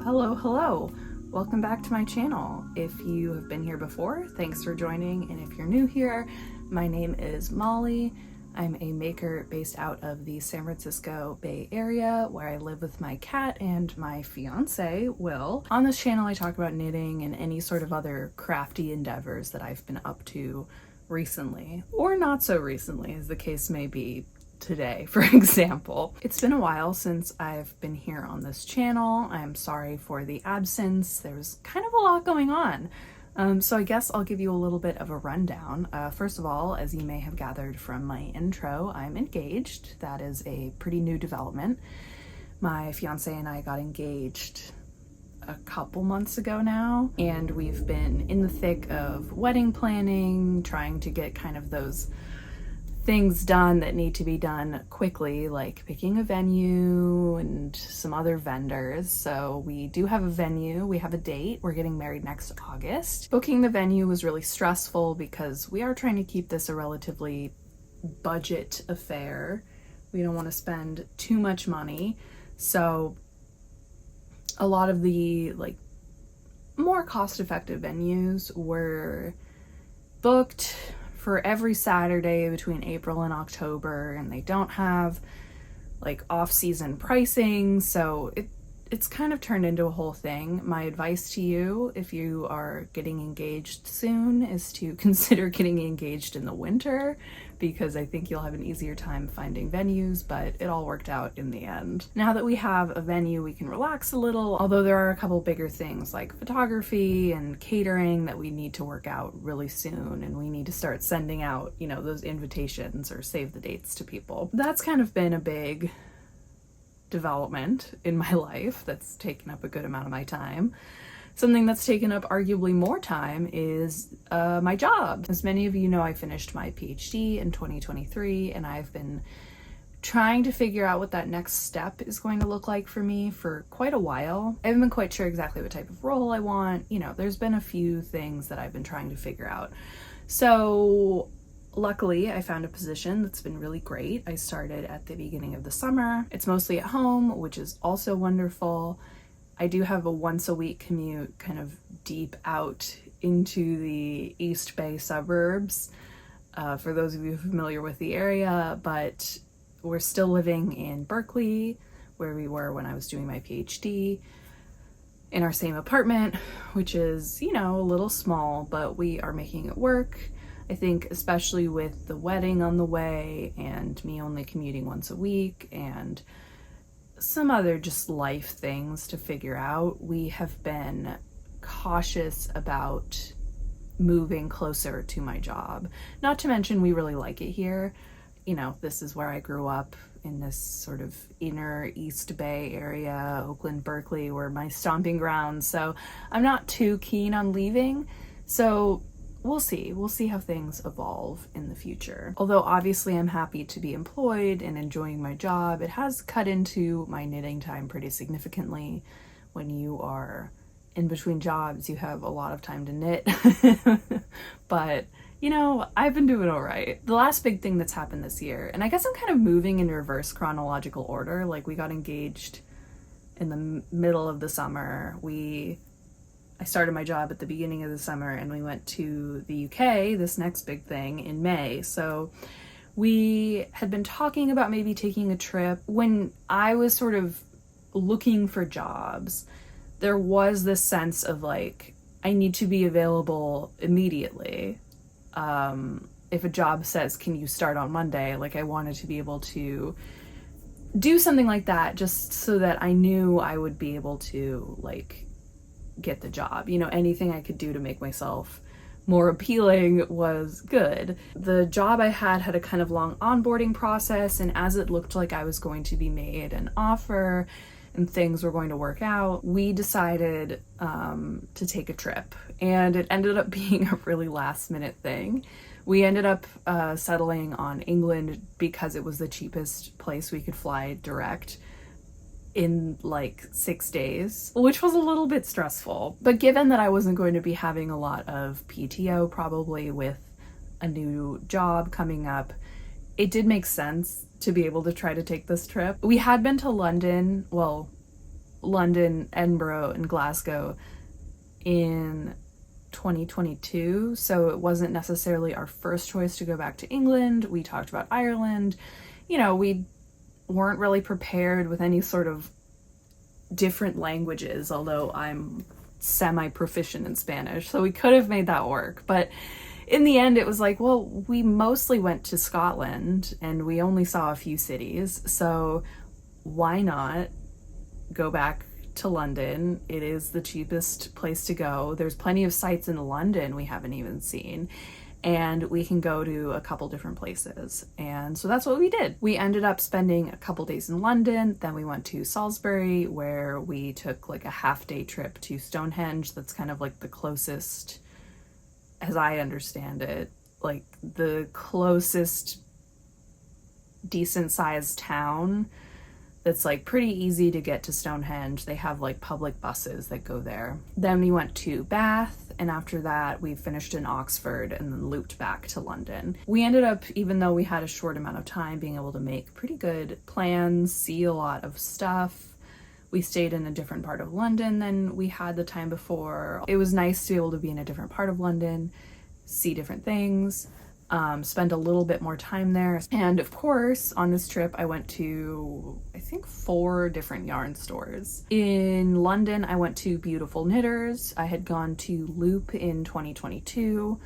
Hello. Welcome back to my channel. If you have been here before, thanks for joining, and if you're new here, my name is Molly. I'm a maker based out of the San Francisco Bay Area, where I live with my cat and my fiance, Will. On this channel, I talk about knitting and any sort of other crafty endeavors that I've been up to recently, or not so recently, as the case may be today, for example. It's been a while since I've been here on this channel. I'm sorry for the absence. There was kind of a lot going on. So I guess I'll give you a little bit of a rundown. First of all, as you may have gathered from my intro, I'm engaged. That is a pretty new development. My fiance and I got engaged a couple months ago now, and we've been in the thick of wedding planning, trying to get kind of those things done that need to be done quickly, like picking a venue and some other vendors. So we do have a venue, we have a date, we're getting married next August. Booking the venue was really stressful because we are trying to keep this a relatively budget affair. We don't want to spend too much money. So a lot of the more cost-effective venues were booked for every Saturday between April and October, and they don't have off-season pricing, so it's kind of turned into a whole thing. My advice to you, if you are getting engaged soon, is to consider getting engaged in the winter, because I think you'll have an easier time finding venues, but it all worked out in the end. Now that we have a venue, we can relax a little, although there are a couple bigger things like photography and catering that we need to work out really soon, and we need to start sending out, those invitations or save the dates to people. That's kind of been a big development in my life that's taken up a good amount of my time. Something that's taken up arguably more time is my job. As many of you know, I finished my PhD in 2023, and I've been trying to figure out what that next step is going to look like for me for quite a while. I haven't been quite sure exactly what type of role I want. There's been a few things that I've been trying to figure out. So luckily, I found a position that's been really great. I started at the beginning of the summer. It's mostly at home, which is also wonderful. I do have a once-a-week commute kind of deep out into the East Bay suburbs, for those of you familiar with the area, but we're still living in Berkeley, where we were when I was doing my PhD, in our same apartment, which is, a little small, but we are making it work. I think especially with the wedding on the way and me only commuting once a week and some other just life things to figure out, we have been cautious about moving closer to my job. Not to mention we really like it here. This is where I grew up, in this sort of inner East Bay area, Oakland, Berkeley, were my stomping grounds. So I'm not too keen on leaving. So we'll see how things evolve in the future. Although obviously I'm happy to be employed and enjoying my job, it has cut into my knitting time pretty significantly. When you are in between jobs, you have a lot of time to knit. But, I've been doing all right. The last big thing that's happened this year, and I guess I'm kind of moving in reverse chronological order, we got engaged in the middle of the summer. I started my job at the beginning of the summer, and we went to the UK, this next big thing, in May. So we had been talking about maybe taking a trip. When I was sort of looking for jobs, there was this sense of I need to be available immediately. If a job says, can you start on Monday? I wanted to be able to do something like that just so that I knew I would be able to get the job. Anything I could do to make myself more appealing was good. The job I had a kind of long onboarding process, and as it looked like I was going to be made an offer and things were going to work out, we decided to take a trip, and it ended up being a really last minute thing. We ended up settling on England because it was the cheapest place we could fly direct in 6 days, which was a little bit stressful. But given that I wasn't going to be having a lot of PTO probably with a new job coming up, it did make sense to be able to try to take this trip. We had been to London, well, London, Edinburgh, and Glasgow in 2022, so it wasn't necessarily our first choice to go back to England. We talked about Ireland. You know, we weren't really prepared with any sort of different languages, although I'm semi-proficient in Spanish, so we could have made that work. But in the end, it was like, well, we mostly went to Scotland and we only saw a few cities, so why not go back to London? It is the cheapest place to go. There's plenty of sites in London we haven't even seen, and we can go to a couple different places. And so that's what we did. We ended up spending a couple days in London, then we went to Salisbury, where we took like a half-day trip to Stonehenge. That's kind of like the closest, as I understand it, like the closest decent sized town that's like pretty easy to get to Stonehenge. They have like public buses that go there. Then we went to Bath, and after that we finished in Oxford and then looped back to London. We ended up, even though we had a short amount of time, being able to make pretty good plans, see a lot of stuff. We stayed in a different part of London than we had the time before. It was nice to be able to be in a different part of London, see different things, spend a little bit more time there. And of course, on this trip, I went to, I think, 4 different yarn stores. In London, I went to Beautiful Knitters. I had gone to Loop in 2022,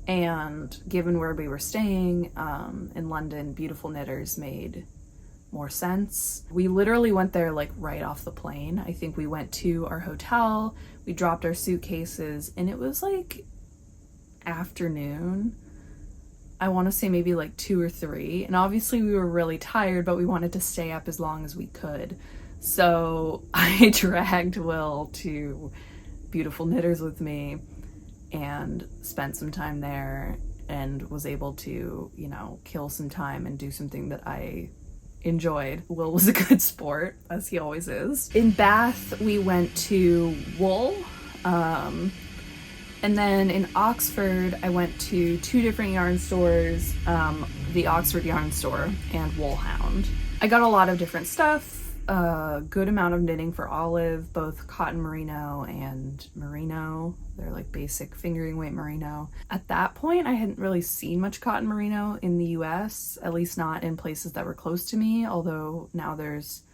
and given where we were staying in London, Beautiful Knitters made more sense. We literally went there like right off the plane. I think we went to our hotel, we dropped our suitcases, and it was like afternoon. I want to say maybe like 2 or 3, and obviously we were really tired, but we wanted to stay up as long as we could. So I dragged Will to Beautiful Knitters with me and spent some time there, and was able to, you know, kill some time and do something that I enjoyed. Will was a good sport, as he always is. In Bath, we went to Wool, and then in Oxford, I went to 2 different yarn stores, the Oxford Yarn Store and Woolhound. I got a lot of different stuff, a good amount of knitting for Olive, both cotton merino and merino. They're like basic fingering weight merino. At that point, I hadn't really seen much cotton merino in the US, at least not in places that were close to me, although now there's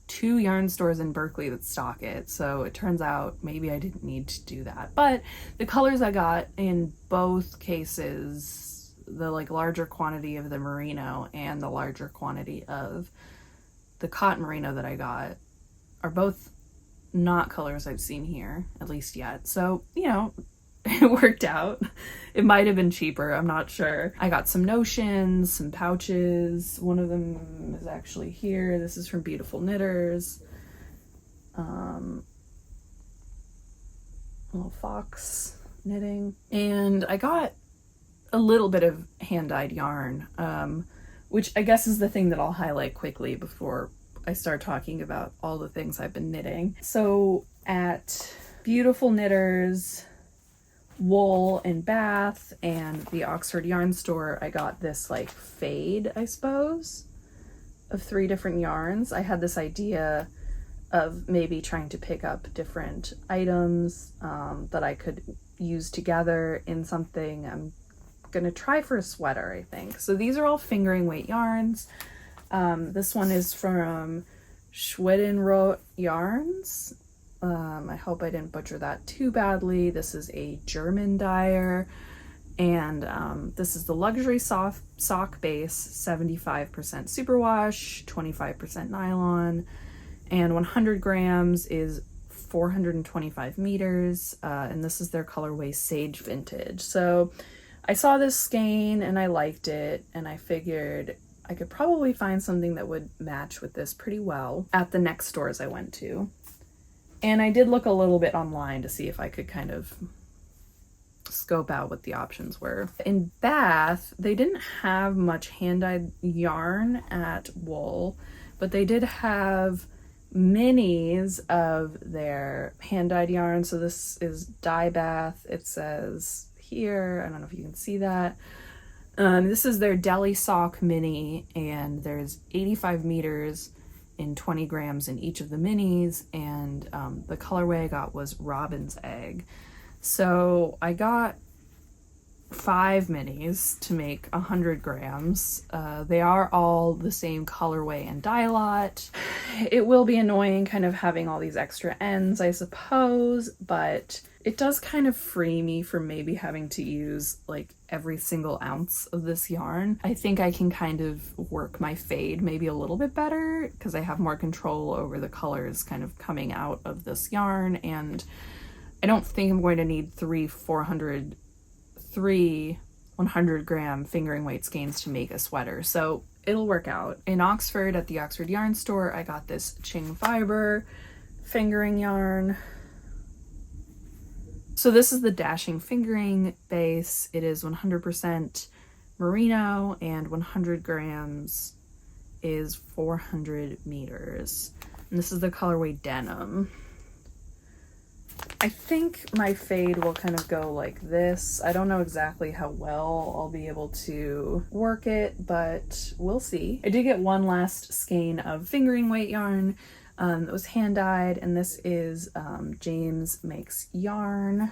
2 yarn stores in Berkeley that stock it, so it turns out maybe I didn't need to do that. But the colors I got in both cases, the like larger quantity of the merino and the larger quantity of the cotton merino that I got, are both not colors I've seen here, at least yet. So, you know, it worked out. It might have been cheaper, I'm not sure. I got some notions, some pouches. One of them is actually here. This is from Beautiful Knitters. Little fox knitting. And I got a little bit of hand-dyed yarn, which I guess is the thing that I'll highlight quickly before I start talking about all the things I've been knitting. So at Beautiful Knitters, Wool, and Bath, and the Oxford Yarn Store, I got this like fade, I suppose, of 3 different yarns. I had this idea of maybe trying to pick up different items that I could use together in something. I'm gonna try for a sweater, I think. So these are all fingering weight yarns. This one is from Schwedenroth Yarns. I hope I didn't butcher that too badly. This is a German dyer, and this is the luxury sock base, 75% superwash, 25% nylon, and 100 grams is 425 meters, and this is their colorway Sage Vintage. So I saw this skein and I liked it, and I figured I could probably find something that would match with this pretty well at the next stores I went to. And I did look a little bit online to see if I could kind of scope out what the options were. In Bath, they didn't have much hand-dyed yarn at Wool, but they did have minis of their hand-dyed yarn. So this is Dye Bath. It says here, I don't know if you can see that. This is their Deli Sock Mini, and there's 85 meters in 20 grams in each of the minis, and the colorway I got was Robin's Egg. So I got 5 minis to make 100 grams. They are all the same colorway and dye lot. It will be annoying kind of having all these extra ends, I suppose, but it does kind of free me from maybe having to use like every single ounce of this yarn. I think I can kind of work my fade maybe a little bit better because I have more control over the colors kind of coming out of this yarn, and I don't think I'm going to need 3 100-gram fingering weight skeins to make a sweater, so it'll work out. In Oxford at the Oxford Yarn Store, I got this Ching Fiber fingering yarn. So this is the Dashing Fingering base. It is 100% merino, and 100 grams is 400 meters. And this is the colorway Denim. I think my fade will kind of go like this. I don't know exactly how well I'll be able to work it, but we'll see. I did get one last skein of fingering weight yarn that was hand dyed, and this is James Makes Yarn.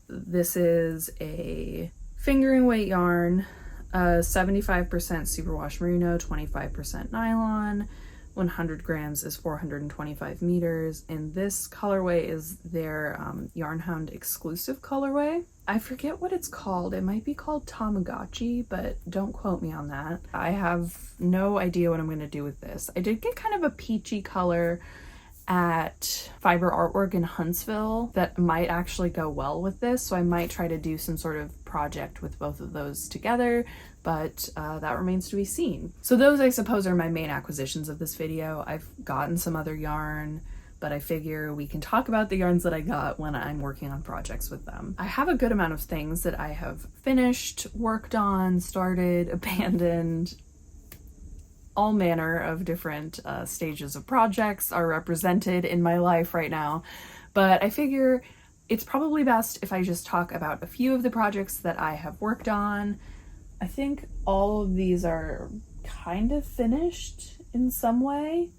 This is a fingering weight yarn, 75% superwash merino, 25% nylon. 100 grams is 425 meters, and this colorway is their Yarn Hound exclusive colorway. I forget what it's called. It might be called Tamagotchi, but don't quote me on that. I have no idea what I'm going to do with this. I did get kind of a peachy color at Fiber Artwork in Huntsville that might actually go well with this, so I might try to do some sort of project with both of those together, but that remains to be seen. So those, I suppose, are my main acquisitions of this video. I've gotten some other yarn, but I figure we can talk about the yarns that I got when I'm working on projects with them. I have a good amount of things that I have finished, worked on, started, abandoned. All manner of different stages of projects are represented in my life right now, but I figure it's probably best if I just talk about a few of the projects that I have worked on. I think all of these are kind of finished in some way,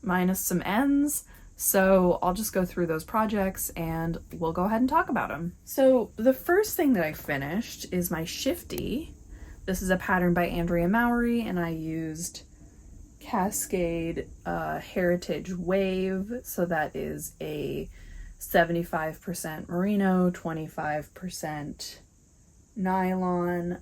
minus some ends, so I'll just go through those projects and we'll go ahead and talk about them. So the first thing that I finished is my Shifty. This is a pattern by Andrea Mowry, and I used Cascade Heritage Wave, so that is a 75% merino, 25% nylon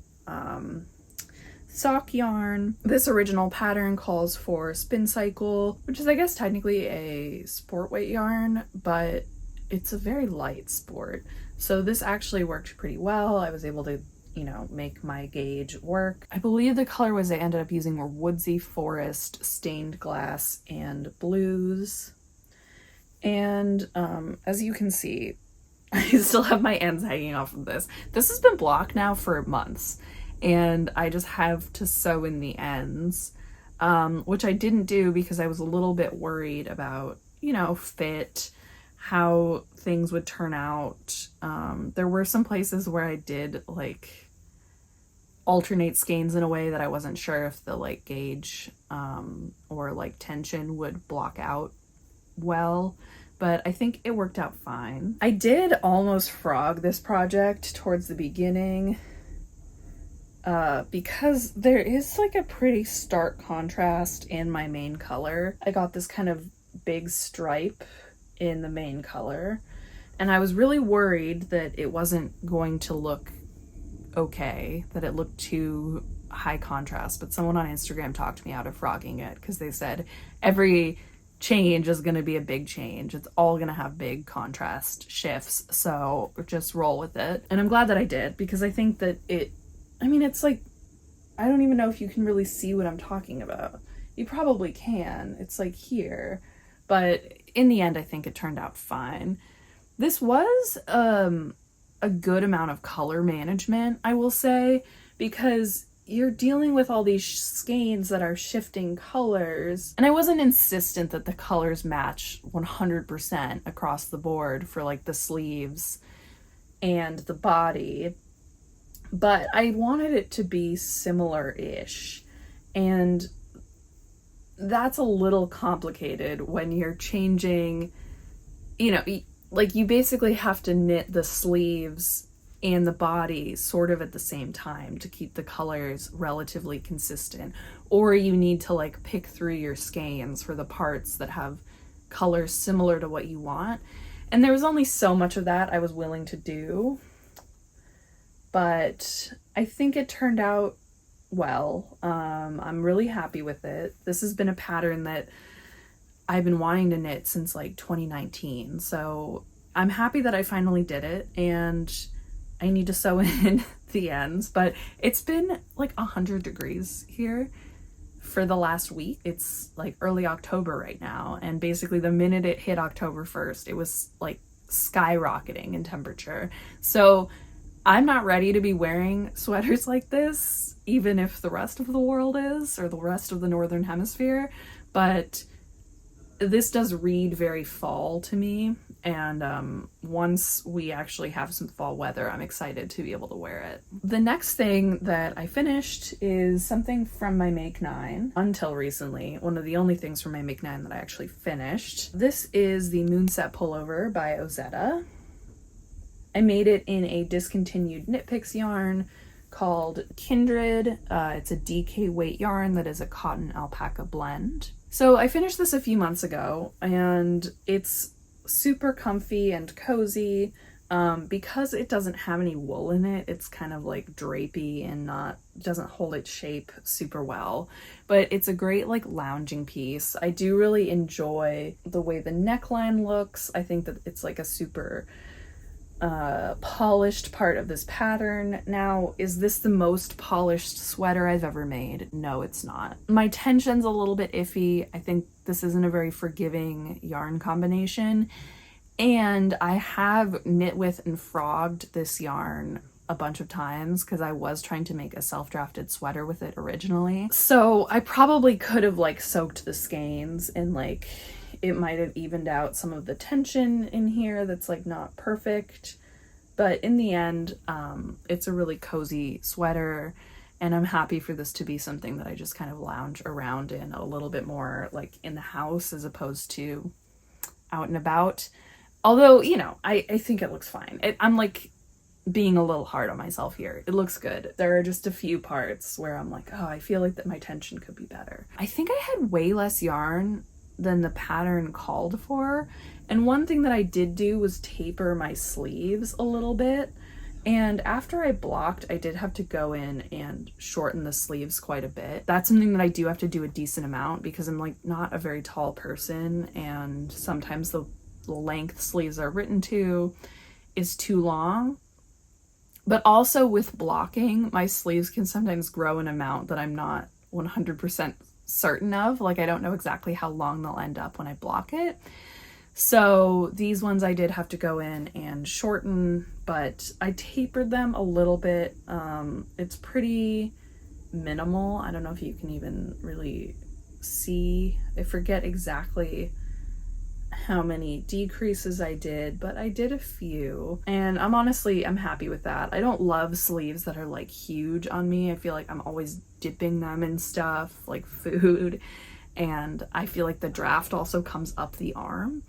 sock yarn. This original pattern calls for Spin Cycle, which is I guess technically a sport weight yarn, but it's a very light sport. So this actually worked pretty well. I was able to, you know, make my gauge work. I believe the colorways I ended up using were Woodsy Forest, Stained Glass, and Blues. And as you can see, I still have my ends hanging off of this. This has been blocked now for months, and I just have to sew in the ends, which I didn't do because I was a little bit worried about, you know, fit, how things would turn out. There were some places where I did like alternate skeins in a way that I wasn't sure if the like gauge or like tension would block out well, but I think it worked out fine. I did almost frog this project towards the beginning because there is like a pretty stark contrast in my main color. I got this kind of big stripe in the main color, and I was really worried that it wasn't going to look okay, that it looked too high contrast, but someone on Instagram talked me out of frogging it because they said every change is going to be a big change. It's all going to have big contrast shifts, so just roll with it. And I'm glad that I did, because I think that it's like, I don't even know if you can really see what I'm talking about. You probably can. It's like here. But in the end, I think it turned out fine. This was a good amount of color management, I will say, because you're dealing with all these skeins that are shifting colors. And I wasn't insistent that the colors match 100% across the board for like the sleeves and the body, but I wanted it to be similar-ish. And that's a little complicated when you're changing, you know, like you basically have to knit the sleeves and the body sort of at the same time to keep the colors relatively consistent, or you need to like pick through your skeins for the parts that have colors similar to what you want. And there was only so much of that I was willing to do, but I think it turned out well. I'm really happy with it. This has been a pattern that I've been wanting to knit since like 2019, so I'm happy that I finally did it, and I need to sew in the ends, but it's been like 100 degrees here for the last week. It's like early October right now, and basically the minute it hit October 1st, it was like skyrocketing in temperature. So I'm not ready to be wearing sweaters like this, even if the rest of the world is, or the rest of the Northern Hemisphere, but this does read very fall to me, and once we actually have some fall weather, I'm excited to be able to wear it. The next thing that I finished is something from my Make 9. Until recently, one of the only things from my Make 9 that I actually finished. This is the Set Pullover by Ozetta. I made it in a discontinued Knit Picks yarn called Kindred. It's a DK weight yarn that is a cotton alpaca blend. So I finished this a few months ago, and it's super comfy and cozy. Because it doesn't have any wool in it, it's kind of like drapey and doesn't hold its shape super well, but it's a great like lounging piece. I do really enjoy the way the neckline looks. I think that it's like a super polished part of this pattern. Now, is this the most polished sweater I've ever made? No, it's not. My tension's a little bit iffy. I think this isn't a very forgiving yarn combination, and I have knit with and frogged this yarn a bunch of times because I was trying to make a self-drafted sweater with it originally. So I probably could have like soaked the skeins, and like it might have evened out some of the tension in here that's like not perfect, but in the end, it's a really cozy sweater, and I'm happy for this to be something that I just kind of lounge around in a little bit more like in the house as opposed to out and about. Although, you know, I think it looks fine. I'm like being a little hard on myself here. It looks good. There are just a few parts where I'm like, oh, I feel like that my tension could be better. I think I had way less yarn than the pattern called for, and one thing that I did do was taper my sleeves a little bit, and after I blocked, I did have to go in and shorten the sleeves quite a bit. That's something that I do have to do a decent amount because I'm like not a very tall person, and sometimes the length sleeves are written to is too long. But also with blocking, my sleeves can sometimes grow an amount that I'm not 100% certain of. Like I don't know exactly how long they'll end up when I block it. So these ones I did have to go in and shorten, but I tapered them a little bit. It's pretty minimal. I don't know if you can even really see. I forget exactly how many decreases I did, but I did a few, and I'm happy with that. I don't love sleeves that are like huge on me. I feel like I'm always dipping them in stuff like food, and I feel like the draft also comes up the arm,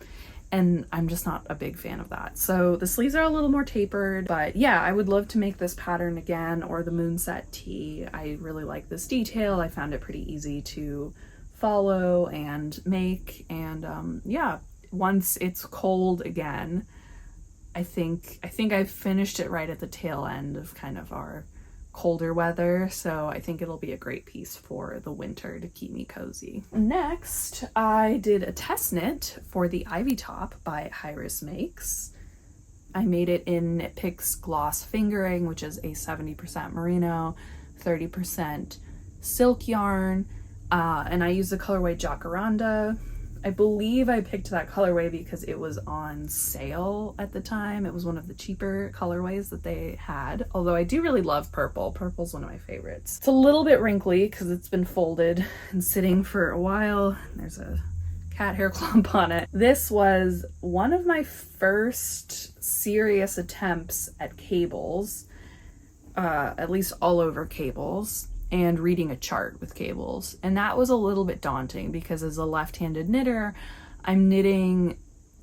and I'm just not a big fan of that. So the sleeves are a little more tapered, but yeah, I would love to make this pattern again, or the Moonset tee. I really like this detail. I found it pretty easy to follow and make, and yeah, once it's cold again, I think I've finished it right at the tail end of kind of our colder weather, so I think it'll be a great piece for the winter to keep me cozy. Next, I did a test knit for the Ivy Top by Iris Makes. I made it in Knit Picks Gloss Fingering, which is a 70% merino, 30% silk yarn, and I used the colorway Jacaranda. I believe I picked that colorway because it was on sale at the time. It was one of the cheaper colorways that they had, although I do really love purple. Purple's one of my favorites. It's a little bit wrinkly because it's been folded and sitting for a while. There's a cat hair clump on it. This was one of my first serious attempts at cables, at least all over cables. and reading a chart with cables. And that was a little bit daunting because as a left-handed knitter, I'm knitting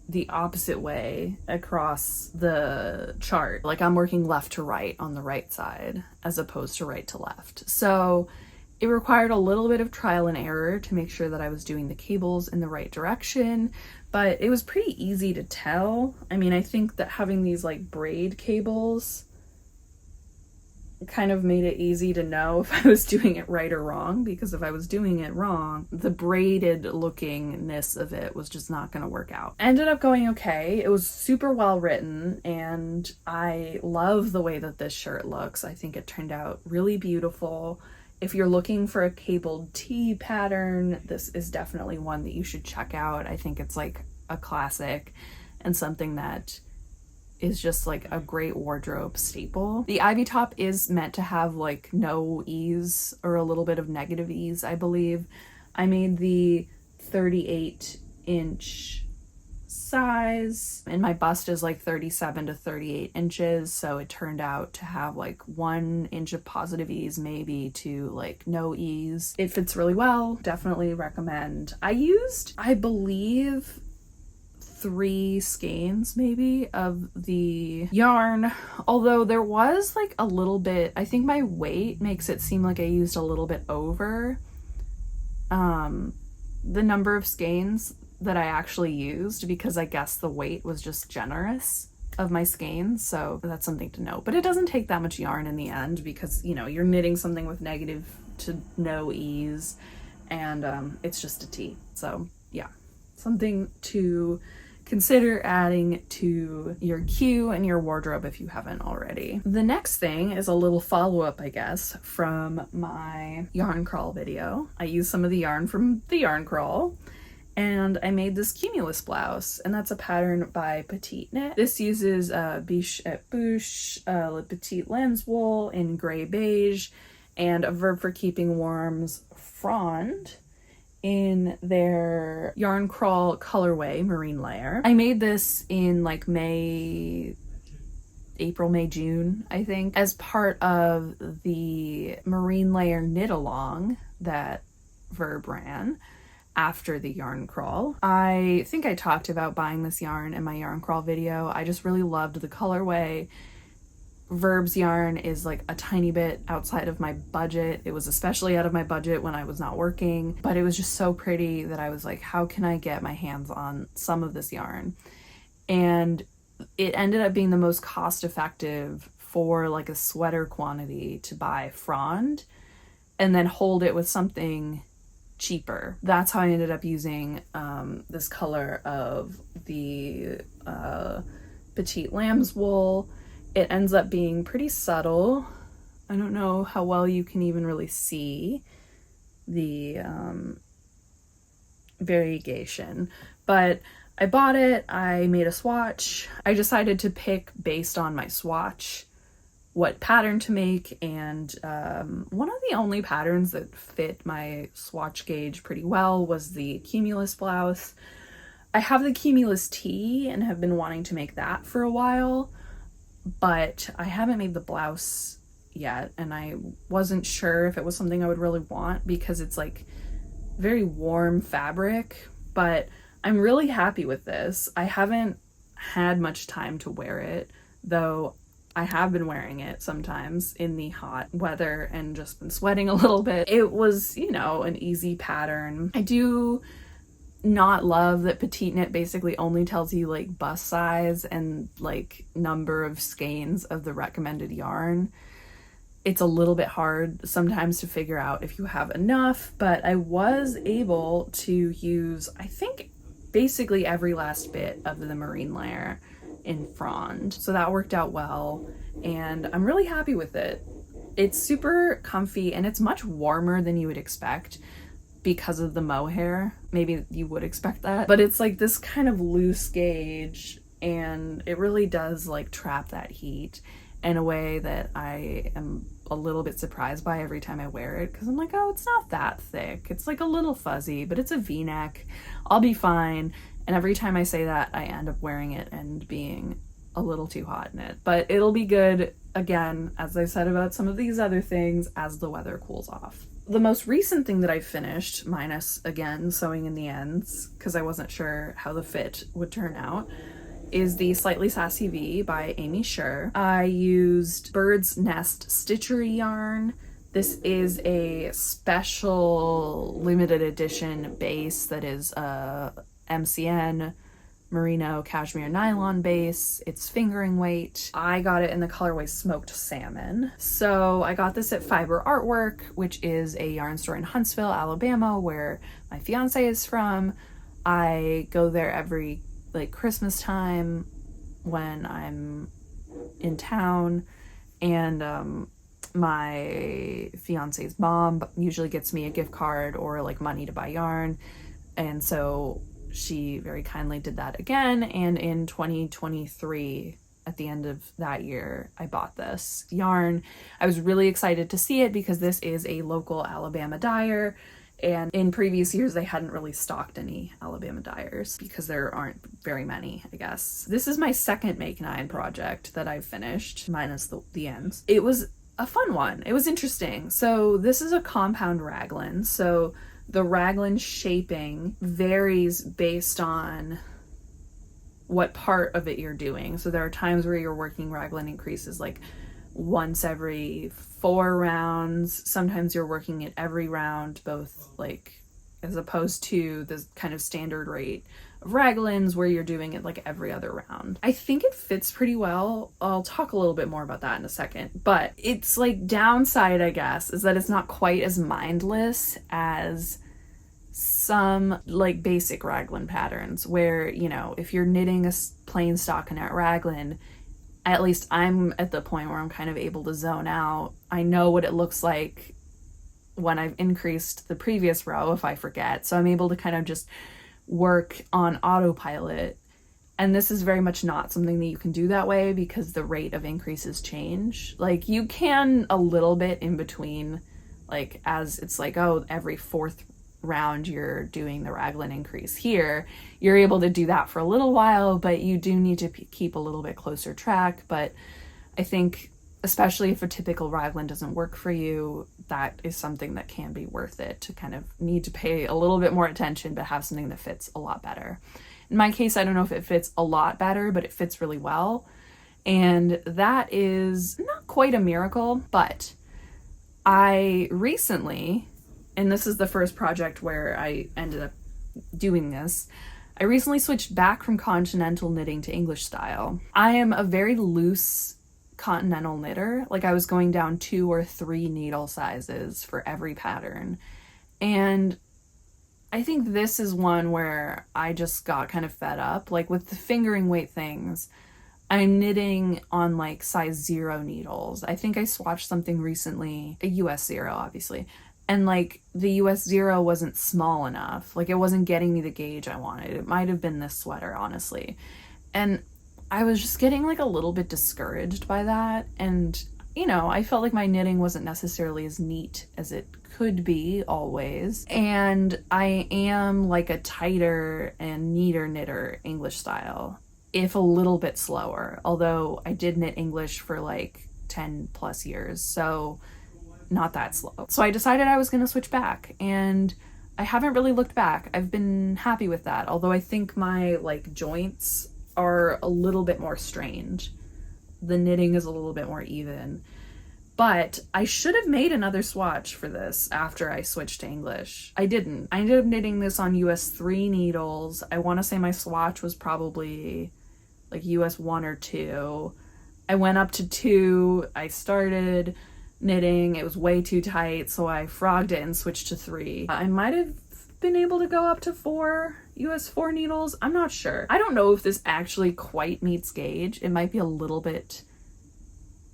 the opposite way across the chart. Like I'm working left to right on the right side as opposed to right to left. So it required a little bit of trial and error to make sure that I was doing the cables in the right direction, but it was pretty easy to tell. I mean, I think that having these like braid cables kind of made it easy to know if I was doing it right or wrong, because if I was doing it wrong, the braided lookingness of it was just not going to work out. Ended up going okay. It was super well written, and I love the way that this shirt looks. I think it turned out really beautiful. If you're looking for a cabled tee pattern, this is definitely one that you should check out. I think it's like a classic and something that is just like a great wardrobe staple. The ivy top is meant to have like no ease or a little bit of negative ease, I believe. I made the 38-inch size, and my bust is like 37 to 38 inches, so it turned out to have like 1 inch of positive ease, maybe, to like no ease. It fits really well. Definitely recommend. I used, I believe, 3 skeins maybe of the yarn, although there was like a little bit, I think my weight makes it seem like I used a little bit over the number of skeins that I actually used, because I guess the weight was just generous of my skeins, so that's something to note. But it doesn't take that much yarn in the end, because, you know, you're knitting something with negative to no ease, and it's just a tee. So yeah, something to consider adding to your queue and your wardrobe if you haven't already. The next thing is a little follow-up, I guess, from my yarn crawl video. I used some of the yarn from the yarn crawl, and I made this Cumulus Blouse, and that's a pattern by Petit Knit. This uses Biche et Buches, Le Petit Lambswool in gray beige, and a Verb for Keeping Warm's frond in their yarn crawl colorway marine layer. I made this in like April, May, June, I think, as part of the marine layer knit along that Verb ran after the yarn crawl. I think I talked about buying this yarn in my yarn crawl video. I just really loved the colorway. Verb's yarn is like a tiny bit outside of my budget. It was especially out of my budget when I was not working, but it was just so pretty that I was like, how can I get my hands on some of this yarn? And it ended up being the most cost effective for like a sweater quantity to buy frond and then hold it with something cheaper. That's how I ended up using this color of the Petit Lambswool. It ends up being pretty subtle. I don't know how well you can even really see the variegation, but I bought it, I made a swatch. I decided to pick based on my swatch what pattern to make, and one of the only patterns that fit my swatch gauge pretty well was the Cumulus Blouse. I have the Cumulus tee and have been wanting to make that for a while, but I haven't made the blouse yet, and I wasn't sure if it was something I would really want because it's like very warm fabric, but I'm really happy with this. I haven't had much time to wear it, though I have been wearing it sometimes in the hot weather and just been sweating a little bit. It was, you know, an easy pattern. I do not love that Petit Knit basically only tells you like bust size and like number of skeins of the recommended yarn. It's a little bit hard sometimes to figure out if you have enough, but I was able to use, I think, basically every last bit of the marine layer in frond. So that worked out well, and I'm really happy with it. It's super comfy, and it's much warmer than you would expect because of the mohair. Maybe you would expect that, but it's like this kind of loose gauge, and it really does like trap that heat in a way that I am a little bit surprised by every time I wear it, because I'm like, oh, it's not that thick. It's like a little fuzzy, but it's a v-neck. I'll be fine. And every time I say that, I end up wearing it and being a little too hot in it. But it'll be good, again, as I said about some of these other things, as the weather cools off. The most recent thing that I finished, minus, again, sewing in the ends, because I wasn't sure how the fit would turn out, is the Slightly Sassy V by Amy Sher. I used Bird's Nest Stitchery yarn. This is a special limited edition base that is a MCN merino cashmere nylon base. It's fingering weight. I got it in the colorway Smoked Salmon. So I got this at Fiber Artwork, which is a yarn store in Huntsville, Alabama, where my fiance is from. I go there every Christmas time when I'm in town, and my fiance's mom usually gets me a gift card or money to buy yarn, and so she very kindly did that again. And in 2023, at the end of that year, I bought this yarn. I was really excited to see it because this is a local Alabama dyer, and in previous years they hadn't really stocked any Alabama dyers because there aren't very many, I guess. This is my second Make 9 project that I've finished, minus the ends. It was a fun one. It was interesting. So this is a compound raglan. So the raglan shaping varies based on what part of it you're doing. So there are times where you're working raglan increases once every 4 rounds. Sometimes you're working it every round, both as opposed to the kind of standard rate of raglans where you're doing it every other round. I think it fits pretty well. I'll talk a little bit more about that in a second, but it's downside, I guess, is that it's not quite as mindless as some basic raglan patterns where, if you're knitting a plain stockinette raglan, at least I'm at the point where I'm kind of able to zone out. I know what it looks like when I've increased the previous row if I forget. So I'm able to kind of just work on autopilot. And this is very much not something that you can do that way because the rate of increases change. You can a little bit in between, as it's every 4th round you're doing the raglan increase here. You're able to do that for a little while, but you do need to keep a little bit closer track. But I think, especially if a typical raglan doesn't work for you, that is something that can be worth it to kind of need to pay a little bit more attention, but have something that fits a lot better. In my case, I don't know if it fits a lot better, but it fits really well. And that is not quite a miracle, but I recently, and this is the first project where I ended up doing this, I recently switched back from continental knitting to English style. I am a very loose continental knitter. I was going down 2 or 3 needle sizes for every pattern. And I think this is one where I just got kind of fed up. With the fingering weight things, I'm knitting on size 0 needles. I think I swatched something recently, a US 0 obviously, and the US 0 wasn't small enough. It wasn't getting me the gauge I wanted. It might have been this sweater, honestly. And I was just getting a little bit discouraged by that. And, I felt like my knitting wasn't necessarily as neat as it could be always. And I am a tighter and neater knitter English style, if a little bit slower. Although I did knit English for 10 plus years, so not that slow. So I decided I was going to switch back, and I haven't really looked back. I've been happy with that. Although I think my joints are a little bit more strained. The knitting is a little bit more even. But I should have made another swatch for this after I switched to English. I didn't. I ended up knitting this on US 3 needles. I want to say my swatch was probably US 1 or 2. I went up to 2. I started knitting. It was way too tight, so I frogged it and switched to 3. I might have been able to go up to 4 US 4 needles. I'm not sure. I don't know if this actually quite meets gauge. It might be a little bit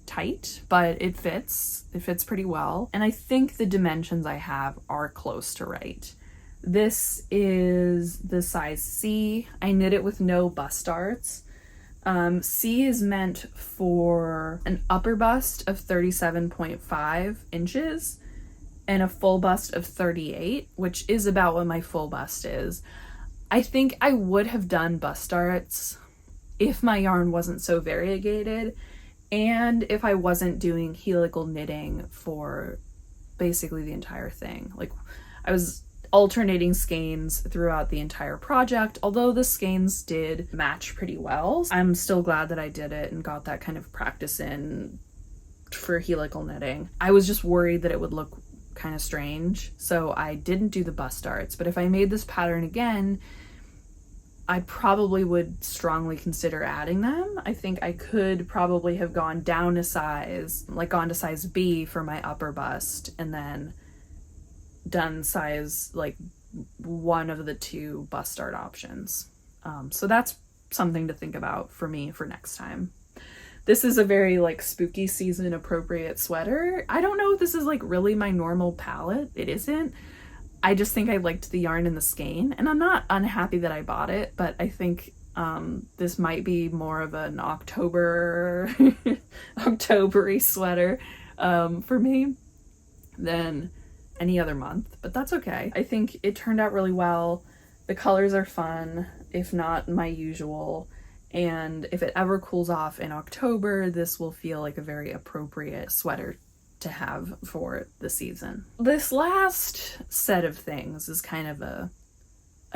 tight, but it fits. It fits pretty well. And I think the dimensions I have are close to right. This is the size C. I knit it with no bust darts. C is meant for an upper bust of 37.5 inches and a full bust of 38, which is about what my full bust is. I think I would have done bust darts if my yarn wasn't so variegated, and if I wasn't doing helical knitting for basically the entire thing. Like, I was alternating skeins throughout the entire project, although the skeins did match pretty well. I'm still glad that I did it and got that kind of practice in for helical knitting. I was just worried that it would look kind of strange, so I didn't do the bust darts. But if I made this pattern again, I probably would strongly consider adding them. I think I could probably have gone down a size, like gone to size B for my upper bust, and then done size like one of the two bust dart options. So that's something to think about for me for next time. This is a very like spooky season appropriate sweater. I don't know if this is like really my normal palette. It isn't. I just think I liked the yarn in the skein, and I'm not unhappy that I bought it, but I think this might be more of an October-y sweater for me than any other month, but that's okay. I think it turned out really well. The colors are fun, if not my usual, and if it ever cools off in October, this will feel like a very appropriate sweater to have for the season. This last set of things is kind of a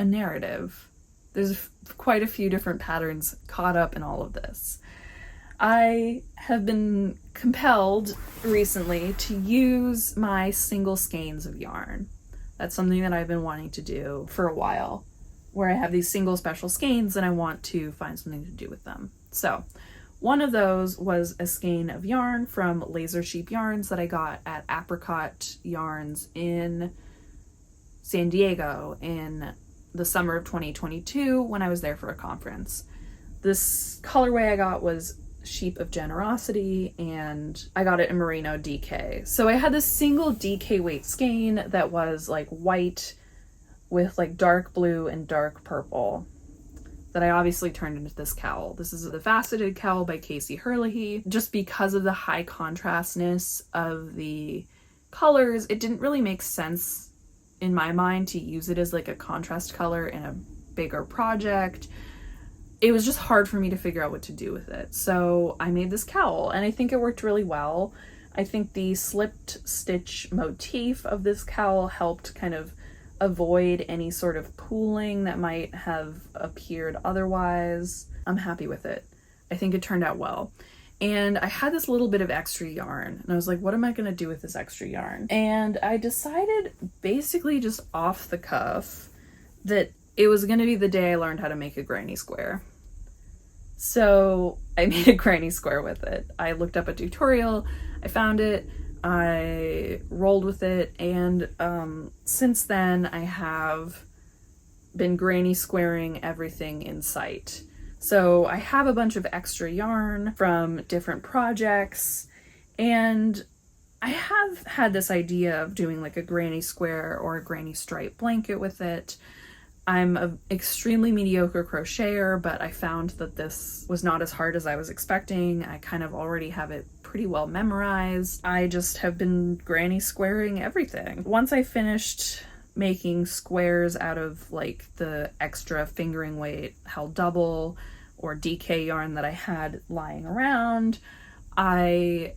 narrative. There's quite a few different patterns caught up in all of this. I have been compelled recently to use my single skeins of yarn. That's something that I've been wanting to do for a while, where I have these single special skeins and I want to find something to do with them. So one of those was a skein of yarn from Laser Sheep Yarns that I got at Apricot Yarns in San Diego in the summer of 2022 when I was there for a conference. This colorway I got was Sheep of Generosity, and I got it in Merino DK. So I had this single DK weight skein that was like white with like dark blue and dark purple that I obviously turned into this cowl. This is the faceted cowl by Kacey Knits. Just because of the high contrastness of the colors, it didn't really make sense in my mind to use it as like a contrast color in a bigger project. It was just hard for me to figure out what to do with it. So I made this cowl, and I think it worked really well. I think the slipped stitch motif of this cowl helped kind of avoid any sort of pooling that might have appeared otherwise. I'm happy with it. I think it turned out well. And I had this little bit of extra yarn, and I was like, what am I gonna do with this extra yarn? And I decided, basically just off the cuff, that it was gonna be the day I learned how to make a granny square. So I made a granny square with it. I looked up a tutorial, I found it, I rolled with it, and since then I have been granny squaring everything in sight. So I have a bunch of extra yarn from different projects, and I have had this idea of doing like a granny square or a granny stripe blanket with it. I'm an extremely mediocre crocheter, but I found that this was not as hard as I was expecting. I kind of already have it pretty well memorized. I just have been granny squaring everything. Once I finished making squares out of like the extra fingering weight held double or DK yarn that I had lying around, I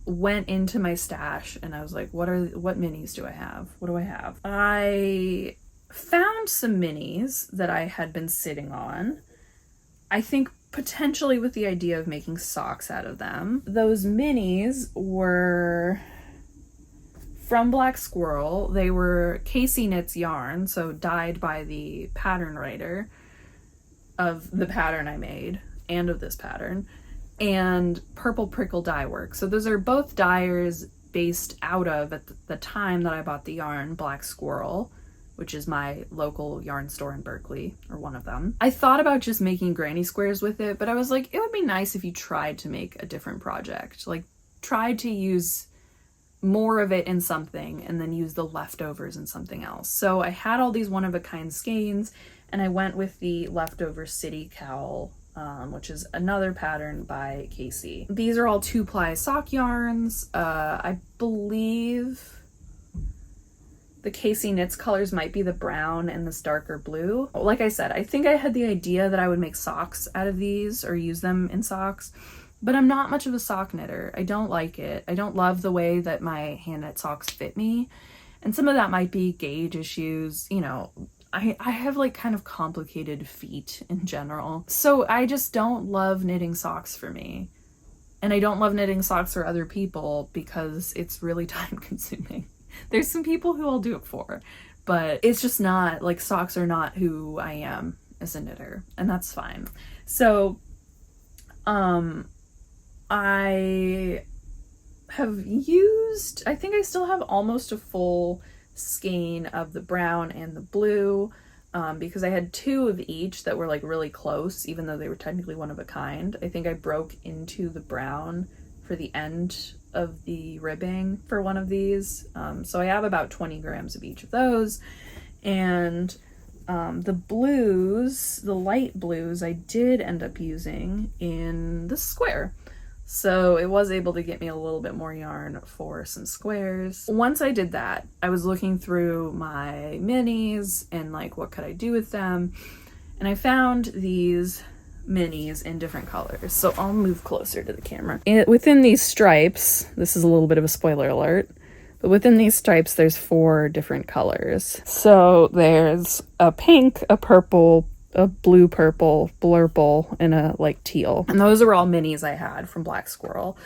went into my stash and I was like, what minis do I have? What do I have? I found some minis that I had been sitting on. I think potentially with the idea of making socks out of them. Those minis were from Black Squirrel. They were Kacey Knits yarn, so dyed by the pattern writer of the pattern I made and of this pattern, and Purple Prickle dye work. So those are both dyers based out of, at the time that I bought the yarn, Black Squirrel, which is my local yarn store in Berkeley, or one of them. I thought about just making granny squares with it, but I was like, it would be nice if you tried to make a different project. Like, tried to use more of it in something and then use the leftovers in something else. So I had all these one-of-a-kind skeins, and I went with the leftover city cowl, which is another pattern by Kacey. These are all 2-ply sock yarns. I believe the Kacey Knits colors might be the brown and this darker blue. Like I said, I think I had the idea that I would make socks out of these or use them in socks, but I'm not much of a sock knitter. I don't like it. I don't love the way that my hand knit socks fit me. And some of that might be gauge issues. You know, I have like kind of complicated feet in general. So I just don't love knitting socks for me. And I don't love knitting socks for other people because it's really time consuming. There's some people who I'll do it for, but it's just not, like, socks are not who I am as a knitter, and that's fine. So, I have used, I think I still have almost a full skein of the brown and the blue, because I had 2 of each that were like really close, even though they were technically one of a kind. I think I broke into the brown for the end of the ribbing for one of these. So I have about 20 grams of each of those. And the blues, the light blues, I did end up using in the square. So it was able to get me a little bit more yarn for some squares. Once I did that, I was looking through my minis and like, what could I do with them? And I found these minis in different colors. So I'll move closer to the camera. Within these stripes, this is a little bit of a spoiler alert, but within these stripes, there's 4 different colors. So there's a pink, a purple, a blue purple, blurple, and a like teal. And those are all minis I had from Black Squirrel.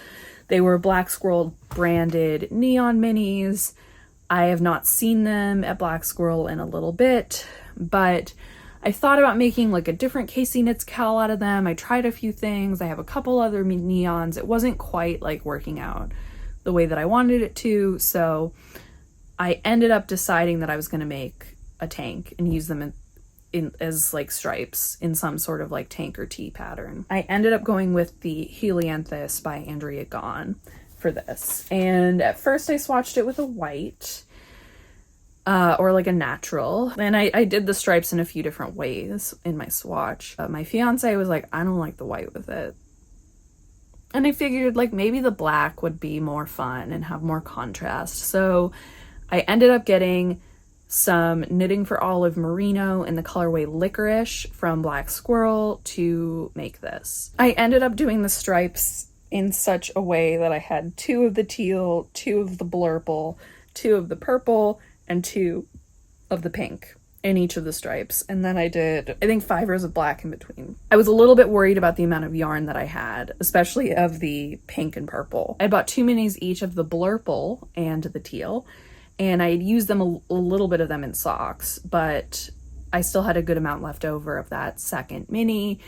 They were Black Squirrel branded neon minis. I have not seen them at Black Squirrel in a little bit, but I thought about making like a different Kacey Knits cowl out of them. I tried a few things. I have a couple other neons. It wasn't quite like working out the way that I wanted it to. So I ended up deciding that I was going to make a tank and use them in as like stripes in some sort of like tank or tee pattern. I ended up going with the Helianthus by Andrea Gone for this. And at first I swatched it with a white, or like a natural. And I did the stripes in a few different ways in my swatch. My fiance was like, I don't like the white with it. And I figured like maybe the black would be more fun and have more contrast. So I ended up getting some Knitting for Olive Merino in the colorway Licorice from Black Squirrel to make this. I ended up doing the stripes in such a way that I had 2 of the teal, 2 of the blurple, 2 of the purple, and 2 of the pink in each of the stripes. And then I did, I think, 5 rows of black in between. I was a little bit worried about the amount of yarn that I had, especially of the pink and purple. I bought 2 minis each of the blurple and the teal. And I had used them a little bit of them in socks, but I still had a good amount left over of that second mini.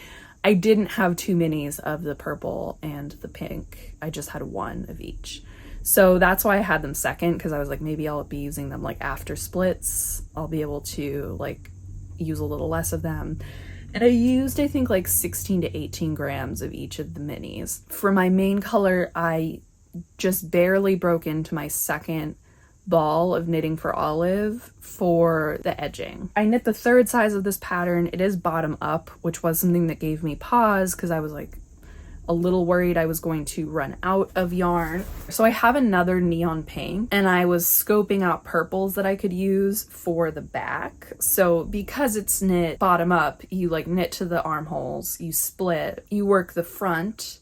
I didn't have 2 minis of the purple and the pink. I just had 1 of each. So that's why I had them second, because I was like, maybe I'll be using them like after splits. I'll be able to like use a little less of them. And I used, I think, like 16 to 18 grams of each of the minis. For my main color, I just barely broke into my second ball of Knitting for Olive for the edging. I knit the 3rd size of this pattern. It is bottom up, which was something that gave me pause because I was like a little worried I was going to run out of yarn. So I have another neon pink, and I was scoping out purples that I could use for the back. So because it's knit bottom up, you like knit to the armholes, you split, you work the front,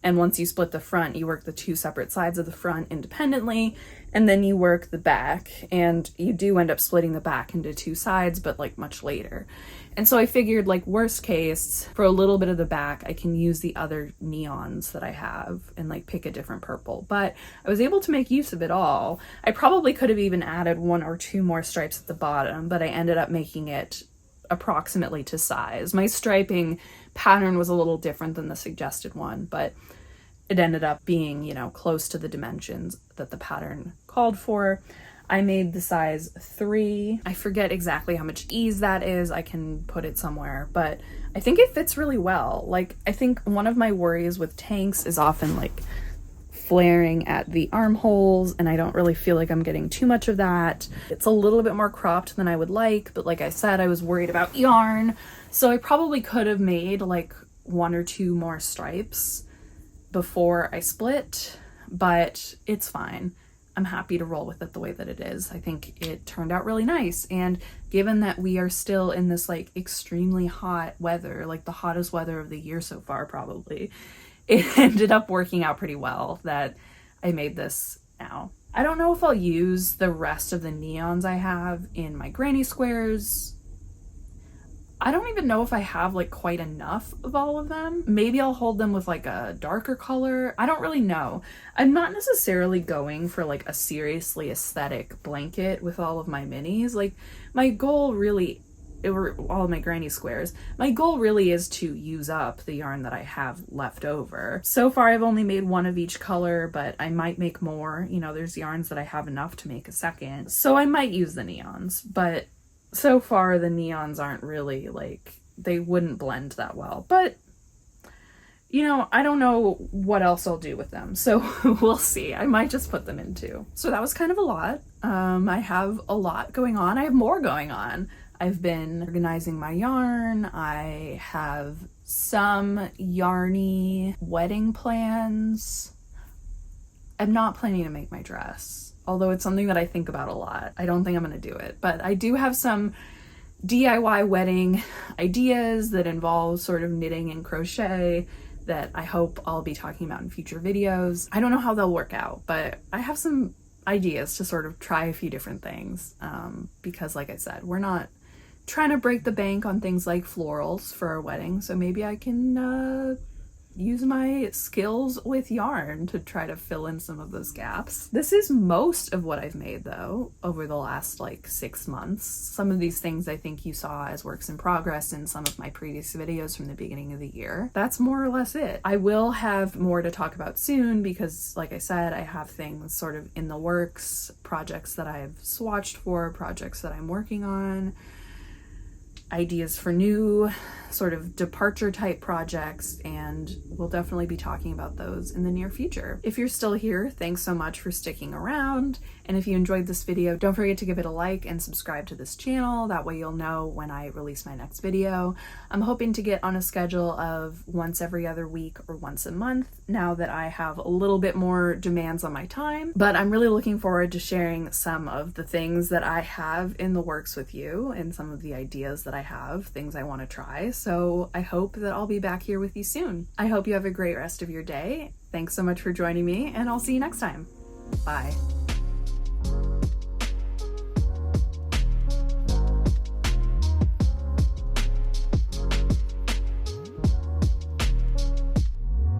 and once you split the front, you work the 2 separate sides of the front independently, and then you work the back, and you do end up splitting the back into 2 sides, but like much later. And so I figured, like, worst case, for a little bit of the back, I can use the other neons that I have and like pick a different purple. But I was able to make use of it all. I probably could have even added 1 or 2 more stripes at the bottom, but I ended up making it approximately to size. My striping pattern was a little different than the suggested one, but it ended up being, you know, close to the dimensions that the pattern called for. I made the size 3. I forget exactly how much ease that is. I can put it somewhere, but I think it fits really well. Like, I think one of my worries with tanks is often like flaring at the armholes, and I don't really feel like I'm getting too much of that. It's a little bit more cropped than I would like, but like I said, I was worried about yarn, so I probably could have made like 1 or 2 more stripes before I split, but it's fine. I'm happy to roll with it the way that it is. I think it turned out really nice. And given that we are still in this like extremely hot weather, like the hottest weather of the year so far probably, it ended up working out pretty well that I made this now. I don't know if I'll use the rest of the neons I have in my granny squares. I don't even know if I have like quite enough of all of them. Maybe I'll hold them with like a darker color. I don't really know. I'm not necessarily going for like a seriously aesthetic blanket with all of my minis. Like my goal really, or all of my granny squares, my goal really is to use up the yarn that I have left over. So far I've only made one of each color, but I might make more. You know, there's yarns that I have enough to make a second. So I might use the neons, but so far the neons aren't really like, they wouldn't blend that well. But, you know, I don't know what else I'll do with them. So we'll see. I might just put them in too. So that was kind of a lot. I have a lot going on. I have more going on. I've been organizing my yarn. I have some yarny wedding plans. I'm not planning to make my dress, although it's something that I think about a lot. I don't think I'm going to do it, but I do have some DIY wedding ideas that involve sort of knitting and crochet that I hope I'll be talking about in future videos. I don't know how they'll work out, but I have some ideas to sort of try a few different things because like I said, we're not trying to break the bank on things like florals for our wedding, so maybe I can use my skills with yarn to try to fill in some of those gaps. This is most of what I've made though over the last like 6 months. Some of these things I think you saw as works in progress in some of my previous videos from the beginning of the year. That's more or less it. I will have more to talk about soon because like I said, I have things sort of in the works, projects that I've swatched for, projects that I'm working on, ideas for new sort of departure type projects, and we'll definitely be talking about those in the near future. If you're still here, thanks so much for sticking around, and if you enjoyed this video, don't forget to give it a like and subscribe to this channel. That way you'll know when I release my next video. I'm hoping to get on a schedule of once every other week or once a month now that I have a little bit more demands on my time, but I'm really looking forward to sharing some of the things that I have in the works with you and some of the ideas that I have, things I want to try. So I hope that I'll be back here with you soon. I hope you have a great rest of your day. Thanks so much for joining me, and I'll see you next time. Bye.